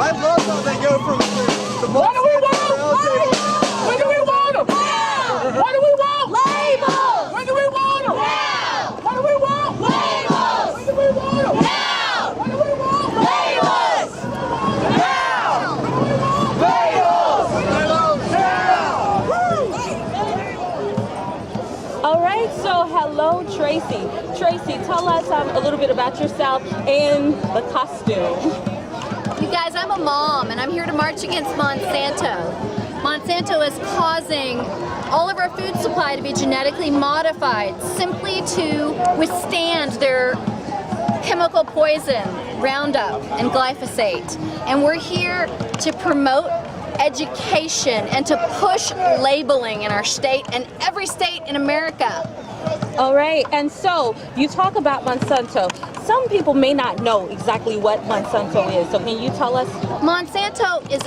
I love how they go from the What do we want? When do we want them? What do we want? Labels! When do we want them? Now! What do we want? Labels! When do we want them? Now! What do we want? Labels! Now! All right, so hello, Tracy. Tracy, tell us a little bit about yourself and the costume. You guys, I'm a mom and I'm here to march against Monsanto. Monsanto is causing all of our food supply to be genetically modified simply to withstand their chemical poison, Roundup and glyphosate. And we're here to promote education and to push labeling in our state and every state in America. All right, and so you talk about Monsanto. Some people may not know exactly what Monsanto is, so can you tell us? Monsanto is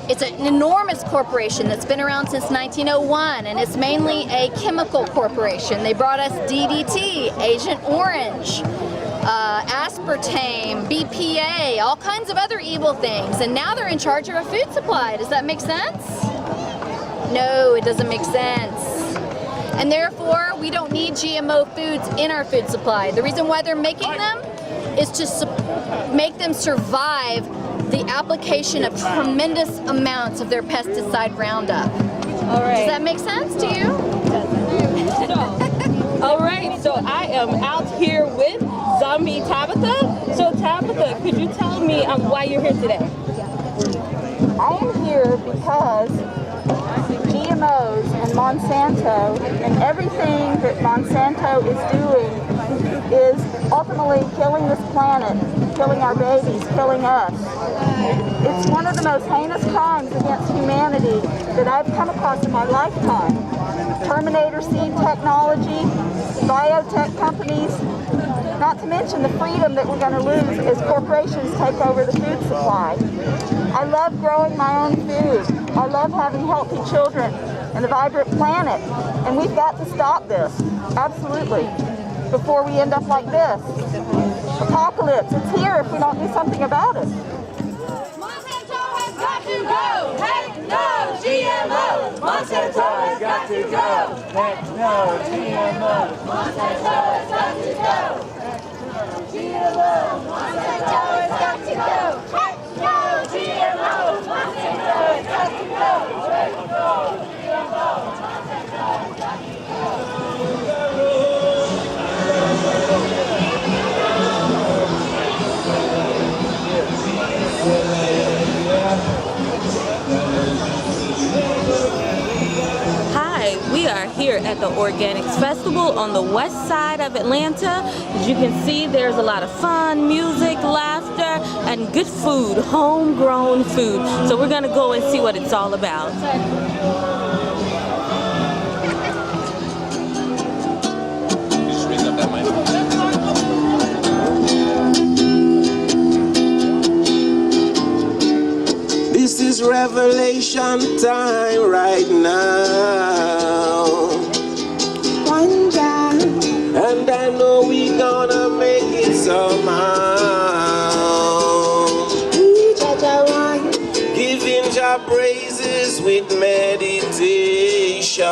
it's an enormous corporation that's been around since 1901, and it's mainly a chemical corporation. They brought us DDT, Agent Orange, aspartame, BPA, all kinds of other evil things, and now they're in charge of our food supply. Does that make sense? No, it doesn't make sense. And therefore, we don't need GMO foods in our food supply. The reason why they're making them is to make them survive the application of tremendous amounts of their pesticide Roundup. All right. Does that make sense to you? All right, so I am out here with Zombie Tabitha. So Tabitha, could you tell me why you're here today? I am here because GMOs and Monsanto and everything that Monsanto is doing is ultimately killing this planet, killing our babies, killing us. It's one of the most heinous crimes against humanity that I've come across in my lifetime. Terminator seed technology, biotech companies, not to mention the freedom that we're going to lose as corporations take over the food supply. I love growing my own food. I love having healthy children and a vibrant planet. And we've got to stop this, absolutely, before we end up like this. Apocalypse, it's here if we don't do something about it. Monsanto has got to go! Heck no, GMO! Monsanto has got to go! Heck no, GMO! Monsanto has got to go! GMO! Monsanto has got to go! Heck no, GMO! Monsanto has got to go! Heck no, GMO! Monsanto has got to go! Hi, we are here at the Organics Festival on the west side of Atlanta. As you can see, there's a lot of fun, music, laughter, and good food, homegrown food. So we're gonna go and see what it's all about. This is revelation time right now. One time, and I know we gonna make it somehow. Giving Jah praises with meditation.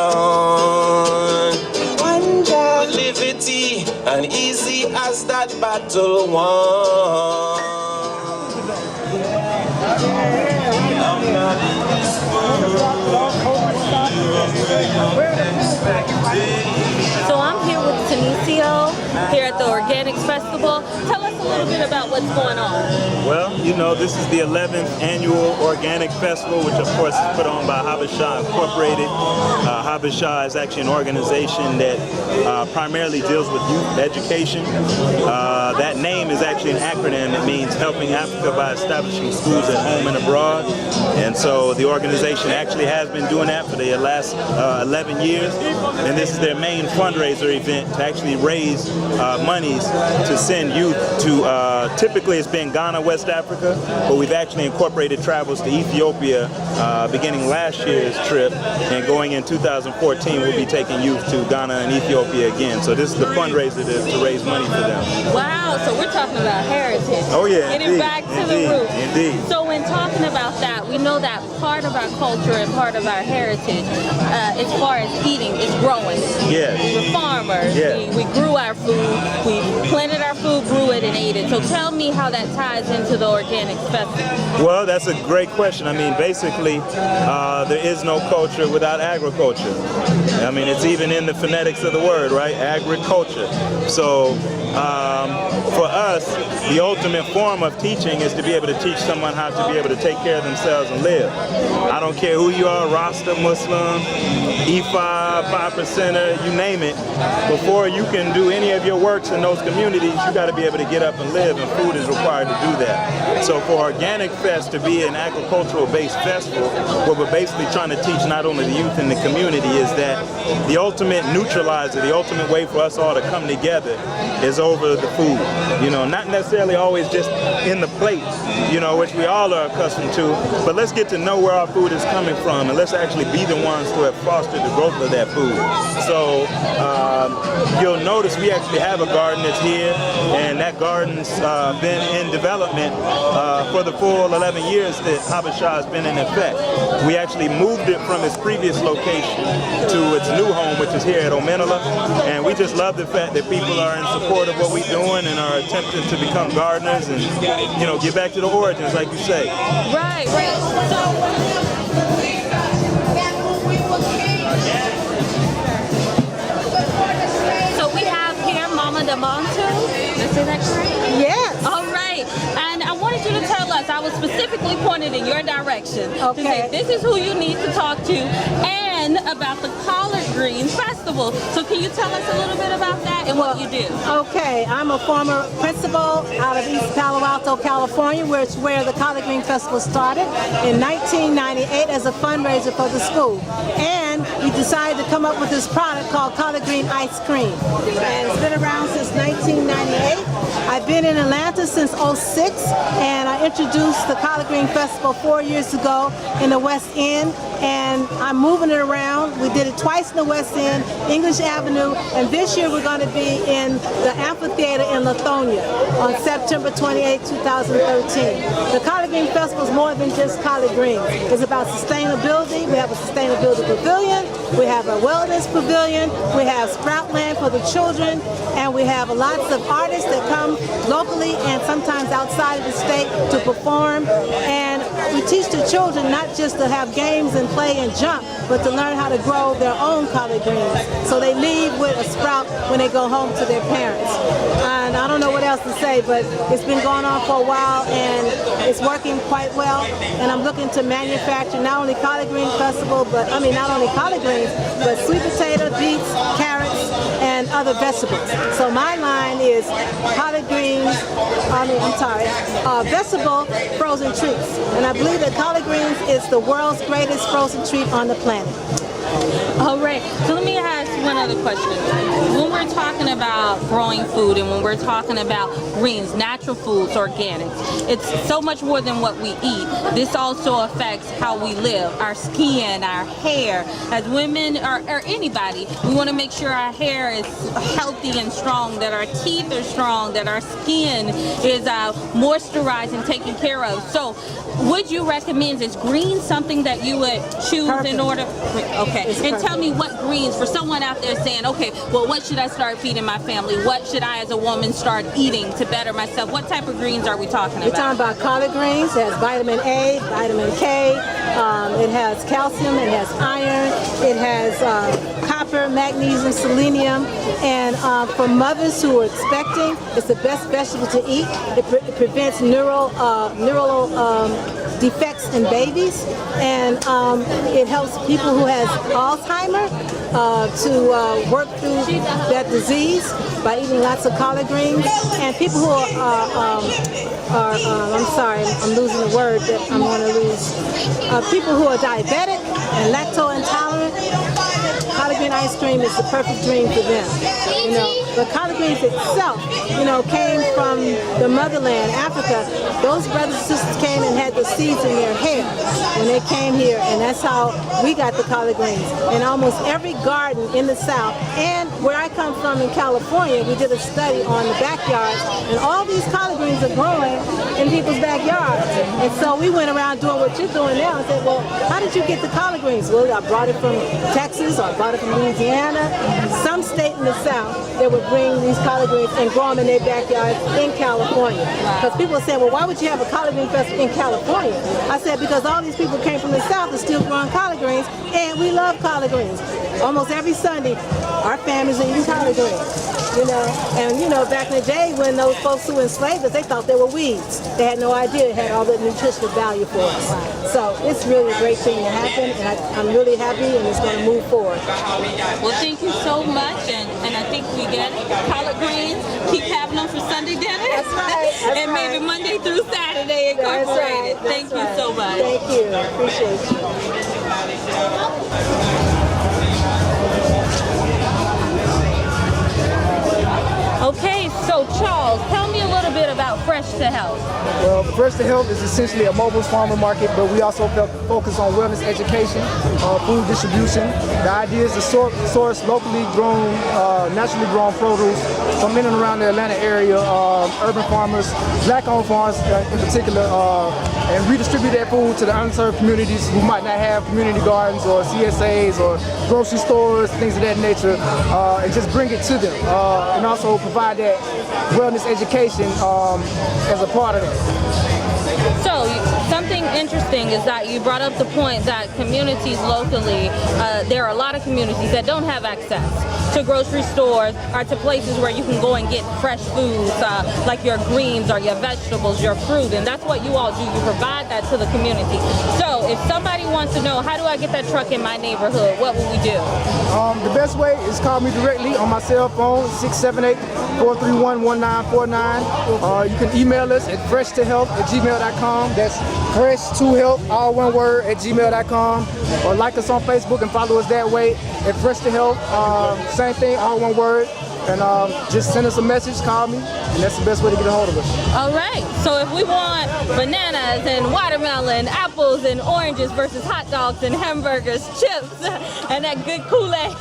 One Jah, liberty, and easy as that battle won. So I'm here with Tanicio here at the Organics Festival. Tell us a little bit about what's going on. Well, you know, this is the 11th annual Organic Festival, which of course is put on by Habesha Incorporated. Habesha is actually an organization that primarily deals with youth education. That name is actually an acronym. It means Helping Africa by Establishing Schools at Home and Abroad. And so the organization actually has been doing that for the last 11 years. And this is their main fundraiser event to actually raise monies to send youth to, typically it's been Ghana, West Africa, but we've actually incorporated travels to Ethiopia beginning last year's trip and going in 2019 2014, we'll be taking youth to Ghana and Ethiopia again. So this is the fundraiser to raise money for them. Wow, so we're talking about heritage. Oh yeah, Getting indeed, back to indeed, the roots. Indeed. So when talking about that, we know that part of our culture and part of our heritage, as far as eating, is growing. Yes. We're farmers. Yes. We grew our food. We planted our food, grew it, and ate it. So tell me how that ties into the Organic Festival. Well, that's a great question. I mean, basically, there is no culture without agriculture. I mean, it's even in the phonetics of the word, right? Agriculture. So for us, the ultimate form of teaching is to be able to teach someone how to be able to take care of themselves and live. I don't care who you are, Rasta, Muslim, Ifa, 5%er, you name it. Before you can do any of your works in those communities, you got to be able to get up and live, and food is required to do that. So for Organic Fest to be an agricultural-based festival, what we're basically trying to teach not only the youth in the community is that the ultimate neutralizer, the ultimate way for us all to come together is over the food. You know, not necessarily always just in the plate, you know, which we all are accustomed to, but let's get to know where our food is coming from, and let's actually be the ones to have fostered the growth of that food. So you'll notice we actually have a garden that's here, and that garden's been in development for the full 11 years that Habesha has been in effect. We actually moved it from its previous location to its new home, which is here at Omenala, and we just love the fact that people are in support of what we're doing and are attempting to become gardeners and, you know, get back to the origins, like you say. Right, right. So we have here Mama Damonto. Did I say that correct? Yes. All right. And I wanted you to tell us, I was specifically pointed in your direction to say this is who you need to talk to, and about the Collard Green Festival. So can you tell us a little bit about that and what you do? Okay, I'm a former principal out of East Palo Alto, California, where the Collard Green Festival started in 1998 as a fundraiser for the school. And we decided to come up with this product called Collard Green Ice Cream. And it's been around since 1998. I've been in Atlanta since 06, and I introduced the Collard Green Festival 4 years ago in the West End, and I'm moving it around. We did it twice in the West End, English Avenue, and this year we're going to be in the amphitheater in Lithonia on September 28, 2013. The Collard Green Festival is more than just collard greens. It's about sustainability. We have a sustainability pavilion, we have a wellness pavilion, we have Sproutland for the children, and we have lots of artists that come locally and sometimes outside of the state to perform. And we teach the children not just to have games and play and jump, but to learn how to grow their own collard greens. So they leave with a sprout when they go home to their parents. And I don't know what else to say, but it's been going on for a while and it's working quite well. And I'm looking to manufacture not only collard green festival, but not only collard greens, but sweet potato, beets, carrots, and other vegetables. So my line is collard greens, vegetable frozen treats. And I believe that collard greens is the world's greatest frozen treat on the planet. All right, so let me ask one other question. When we're talking about growing food and when we're talking about greens, natural foods, organics, it's so much more than what we eat. This also affects how we live, our skin, our hair. As women or anybody, we want to make sure our hair is healthy and strong, that our teeth are strong, that our skin is moisturized and taken care of. So would you recommend, is green something that you would choose in order? Okay, and tell me what greens, for someone out there saying, okay, well, what should I start feeding my family? What should I as a woman start eating to better myself? What type of greens are we talking about? We're talking about collard greens. It has vitamin A, vitamin K, it has calcium, it has iron, it has copper, magnesium, selenium, and for mothers who are expecting, it's the best vegetable to eat. It prevents neural defects in babies, and it helps people who have Alzheimer's to work through that disease by eating lots of collard greens. And people who I'm sorry, I'm losing the word that I'm going to lose. People who are diabetic and lactose intolerant, collard green ice cream is the perfect dream for them. You know, the collard greens itself, you know, came from the motherland, Africa. Those brothers and sisters came and had the seeds in their hair when they came here, and that's how we got the collard greens. And almost every garden in the South, and where I come from in California, we did a study on the backyards, and all these collard greens are growing in people's backyards. And so we went around doing what you're doing now and said, well, how did you get the collard greens? Well, I brought it from Texas, or I brought it from Louisiana, some state in the South that would bring these collard greens and grow them in their backyards in California. Because people are saying, well, why would you have a collard green festival in California? I said, because all these people came from the South and still growing collard greens, and we love collard greens. Almost every Sunday, our families are eating collard greens. You know, and you know, back in the day when those folks who enslaved us, they thought they were weeds. They had no idea it had all the nutritional value for us. So it's really a great thing to happen, and I'm really happy, and it's going to move forward. Well, thank you so much, and I think we get it. Collard greens, keep having them for Sunday dinner. That's right. That's and right. maybe Monday through Saturday incorporated. That's right. Thank you so much. Thank you. Appreciate you. Okay, so Charles, tell me a little bit about Fresh to Health. Well, Fresh to Health is essentially a mobile farmer market, but we also focus on wellness education, food distribution. The idea is to source locally grown, naturally grown produce from in and around the Atlanta area, urban farmers, black-owned farms in particular, and redistribute that food to the unserved communities who might not have community gardens or CSAs or grocery stores, things of that nature, and just bring it to them, and also provide that wellness education as a part of that. So, something interesting is that you brought up the point that communities locally, there are a lot of communities that don't have access to grocery stores or to places where you can go and get fresh foods, like your greens or your vegetables, your fruit, and that's what you all do. You provide that to the community. So, if somebody wants to know, how do I get that truck in my neighborhood, what will we do? The best way is call me directly on my cell phone, 678-431-1949. You can email us at freshtohealth@gmail.com. That's fresh2health, all one word, @gmail.com. Or like us on Facebook and follow us that way at Fresh to Health. Same thing, all one word. And just send us a message, call me, and that's the best way to get a hold of us. All right, so if we want bananas and watermelon, apples and oranges versus hot dogs and hamburgers, chips, and that good Kool-Aid,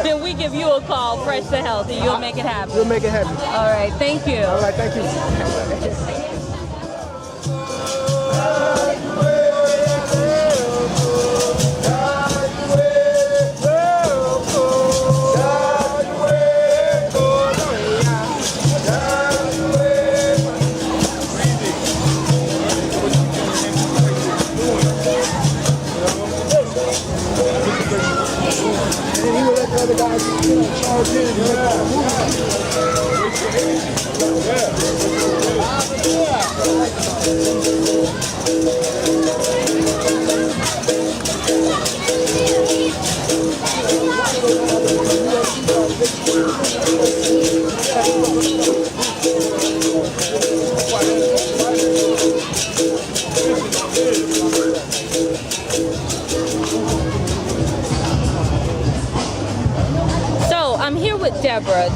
then we give you a call, Fresh to Health, and you'll make it happen. We'll make it happen. All right, thank you. All right, thank you.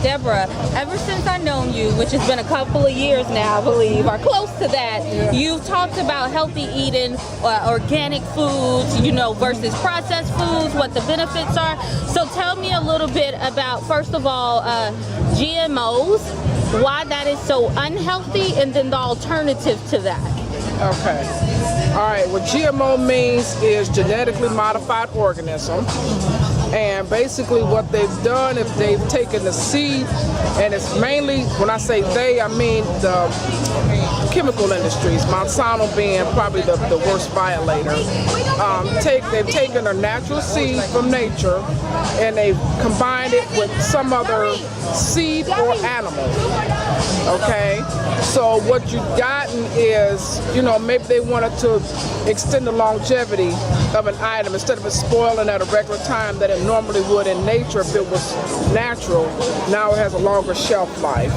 Deborah, ever since I've known you, which has been a couple of years now, I believe, or close to that, you've talked about healthy eating, organic foods, you know, versus processed foods, what the benefits are. So tell me a little bit about, first of all, GMOs, why that is so unhealthy, and then the alternative to that. Okay. All right, what GMO means is genetically modified organism. And basically what they've done is they've taken the seed, and it's mainly, when I say they, I mean the chemical industries, Monsanto being probably the worst violator. They've taken a natural seed from nature and they've combined it with some other seed or animal. Okay, so what you've gotten is, you know, maybe they wanted to extend the longevity of an item instead of it spoiling at a regular time that it normally would in nature if it was natural. Now it has a longer shelf life.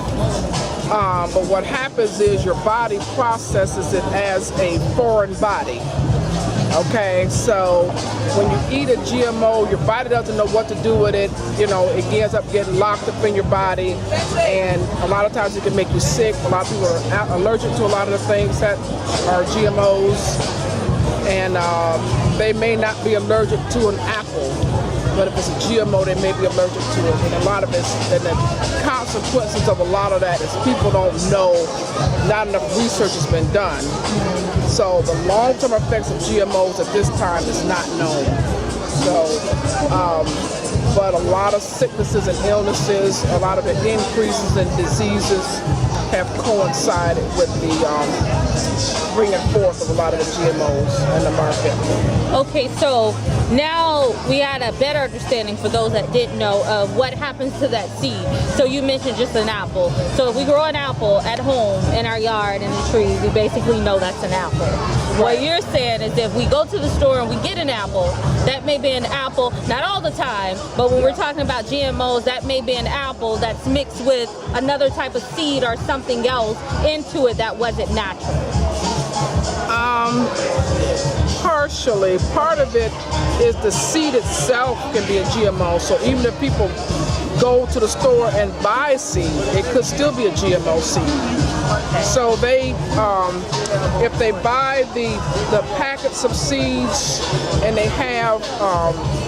But what happens is your body processes it as a foreign body. Okay, so when you eat a GMO, your body doesn't know what to do with it. You know, it ends up getting locked up in your body, and a lot of times it can make you sick. A lot of people are allergic to a lot of the things that are GMOs, and they may not be allergic to an apple, but if it's a GMO, they may be allergic to it. And a lot of it, and the consequences of a lot of that is people don't know, not enough research has been done. So the long-term effects of GMOs at this time is not known. So, but a lot of sicknesses and illnesses, a lot of the increases in diseases have coincided with the bringing forth of a lot of the GMOs in the market. Okay, so now we had a better understanding for those that didn't know of what happens to that seed. So you mentioned just an apple. So if we grow an apple at home in our yard in the trees, we basically know that's an apple. Right. What you're saying is if we go to the store and we get an apple, that may be an apple, not all the time, but when we're talking about GMOs, that may be an apple that's mixed with another type of seed or something else into it that wasn't natural. Partially. Part of it is the seed itself can be a GMO. So even if people go to the store and buy seed, it could still be a GMO seed. So they, if they buy the packets of seeds and they have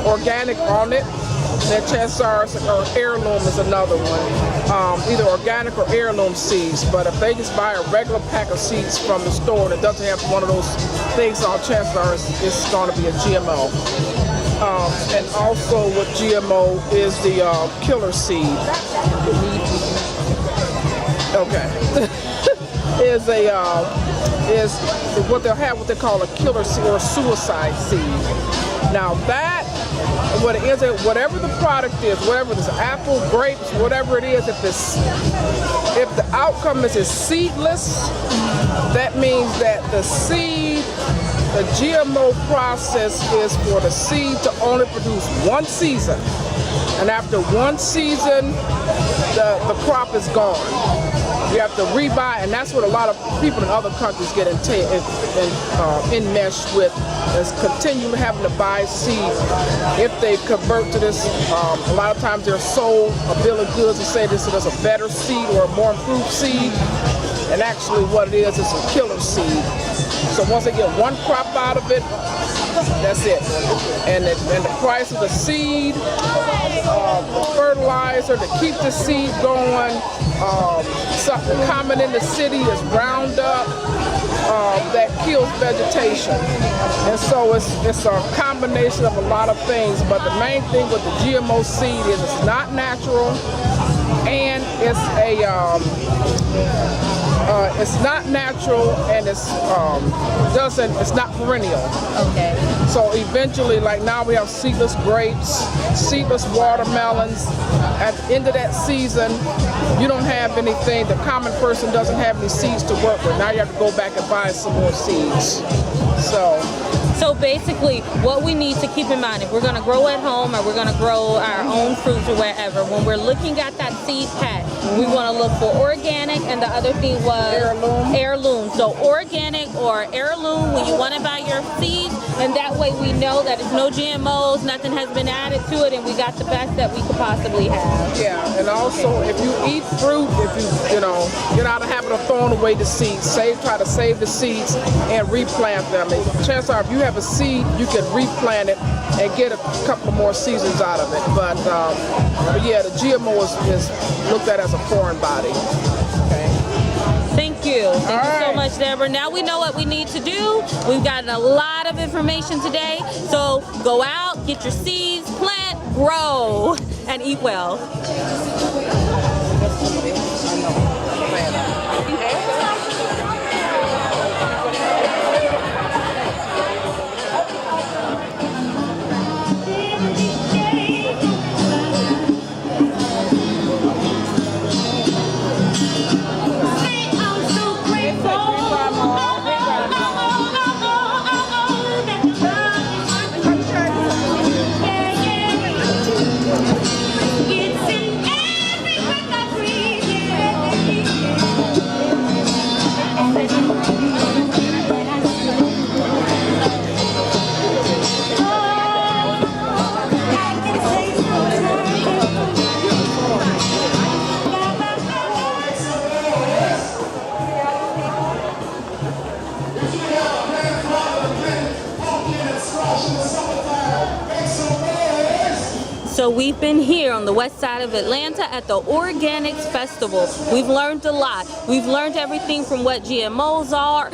organic on it, then chances are, or heirloom is another one, either organic or heirloom seeds. But if they just buy a regular pack of seeds from the store and it doesn't have one of those things on, chances are it's going to be a GMO. And also with GMO is the killer seed. Okay. is what they'll have, what they call a killer seed or suicide seed. Now that, what it is, whatever the product is, whatever it's apple, grapes, whatever it is, if the outcome is seedless, that means that the seed, the GMO process is for the seed to only produce one season, and after one season, the crop is gone. You have to rebuy, and that's what a lot of people in other countries get enmeshed with, is continually having to buy seed. If they convert to this, a lot of times they're sold a bill of goods and say this is a better seed or a more improved seed, and actually what it is a killer seed. So once they get one crop out of it, that's it. And the price of the seed, the fertilizer to keep the seed going, something common in the city is Roundup that kills vegetation. And so it's a combination of a lot of things, but the main thing with the GMO seed is it's not natural, and it's not natural, and it's not perennial. Okay. So eventually, like now we have seedless grapes, seedless watermelons. At the end of that season, you don't have anything, the common person doesn't have any seeds to work with. Now you have to go back and buy some more seeds. So basically, what we need to keep in mind, if we're going to grow at home or we're going to grow our own fruits or wherever, when we're looking at that seed pack, we want to look for organic, and the other thing was heirloom. So organic or heirloom when you want to buy your seeds, and that way we know that it's no GMOs, nothing has been added to it, and we got the best that we could possibly have. Yeah, and also if you eat fruit, if you know, get out of the habit of throwing away the seeds, try to save the seeds and replant them. And chances are, if you have a seed, you can replant it and get a couple more seasons out of it. But yeah, the GMO is looked at as a foreign body. Okay. Thank you. Thank you so much, Deborah. Now we know what we need to do. We've gotten a lot of information today. So go out, get your seeds, plant, grow, and eat well. It's in every breath I breathe, yeah. We've been here on the west side of Atlanta at the Organics Festival. We've learned a lot. We've learned everything from what GMOs are,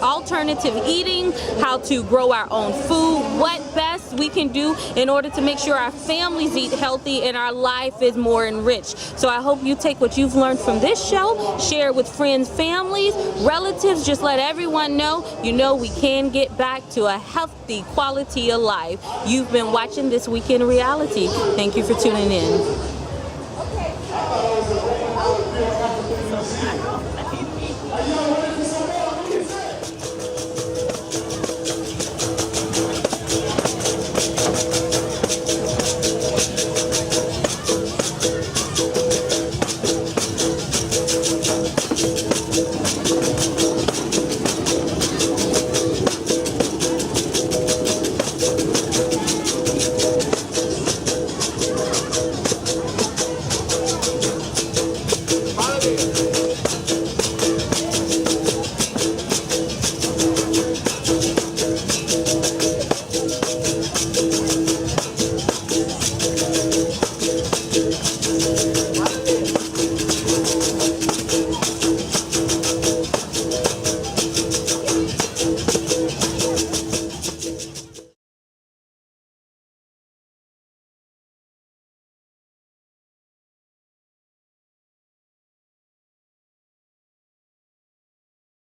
alternative eating, how to grow our own food, what best we can do in order to make sure our families eat healthy and our life is more enriched. So I hope you take what you've learned from this show, share it with friends, families, relatives, just let everyone know, we can get back to a healthy quality of life. You've been watching This Week in Reality. Thank you for tuning in.